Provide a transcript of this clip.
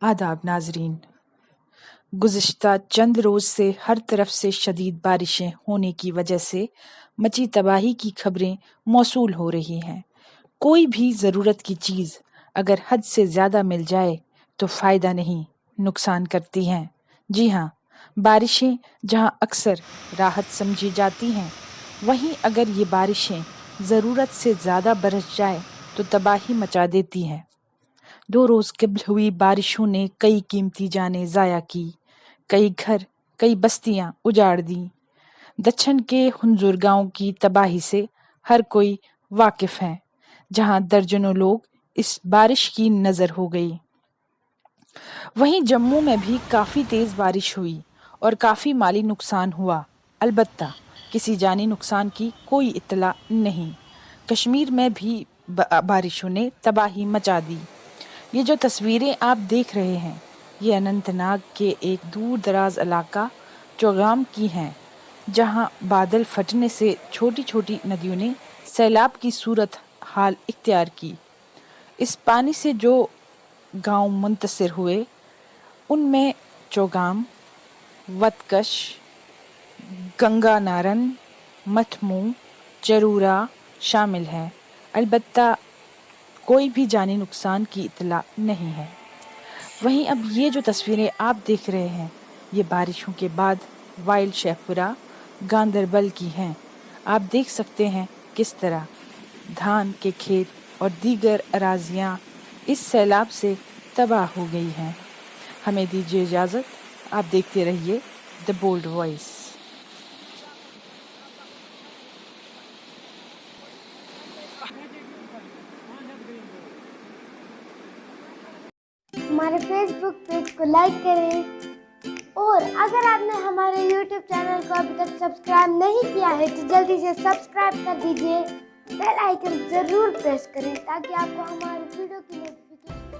آداب ناظرین، گزشتہ چند روز سے ہر طرف سے شدید بارشیں ہونے کی وجہ سے مچی تباہی کی خبریں موصول ہو رہی ہیں۔ کوئی بھی ضرورت کی چیز اگر حد سے زیادہ مل جائے تو فائدہ نہیں، نقصان کرتی ہیں۔ جی ہاں، بارشیں جہاں اکثر راحت سمجھی جاتی ہیں، وہیں اگر یہ بارشیں ضرورت سے زیادہ برس جائے تو تباہی مچا دیتی ہیں۔ 2 روز قبل ہوئی بارشوں نے کئی قیمتی جانیں ضائع کی، کئی گھر، کئی بستیاں اجاڑ دیں۔ دچھن کے ہنزور گاؤں کی تباہی سے ہر کوئی واقف ہے، جہاں درجنوں لوگ اس بارش کی نذر ہو گئی۔ وہیں جموں میں بھی کافی تیز بارش ہوئی اور کافی مالی نقصان ہوا، البتہ کسی جانی نقصان کی کوئی اطلاع نہیں۔ کشمیر میں بھی بارشوں نے تباہی مچا دی۔ یہ جو تصویریں آپ دیکھ رہے ہیں، یہ اننت ناگ کے ایک دور دراز علاقہ چوگام کی ہیں، جہاں بادل پھٹنے سے چھوٹی چھوٹی ندیوں نے سیلاب کی صورت حال اختیار کی۔ اس پانی سے جو گاؤں منتشر ہوئے، ان میں چوگام، وتکش، گنگا نارن، متھمو، چرورا شامل ہیں۔ البتہ کوئی بھی جانی نقصان کی اطلاع نہیں ہے۔ وہیں اب یہ جو تصویریں آپ دیکھ رہے ہیں، یہ بارشوں کے بعد وائل شیخ پورہ، گاندربل کی ہیں۔ آپ دیکھ سکتے ہیں کس طرح دھان کے کھیت اور دیگر اراضیاں اس سیلاب سے تباہ ہو گئی ہیں۔ ہمیں دیجیے اجازت، آپ دیکھتے رہیے دی بولڈ وائس۔ ہمارے فیس بک پیج کو لائک کریں، اور اگر آپ نے ہمارے یوٹیوب چینل کو ابھی تک سبسکرائب نہیں کیا ہے تو جلدی سے سبسکرائب کر دیجیے، بیل آئیکن ضرور پریس کریں تاکہ آپ کو ہماری ویڈیو کی نوٹیفیکیشن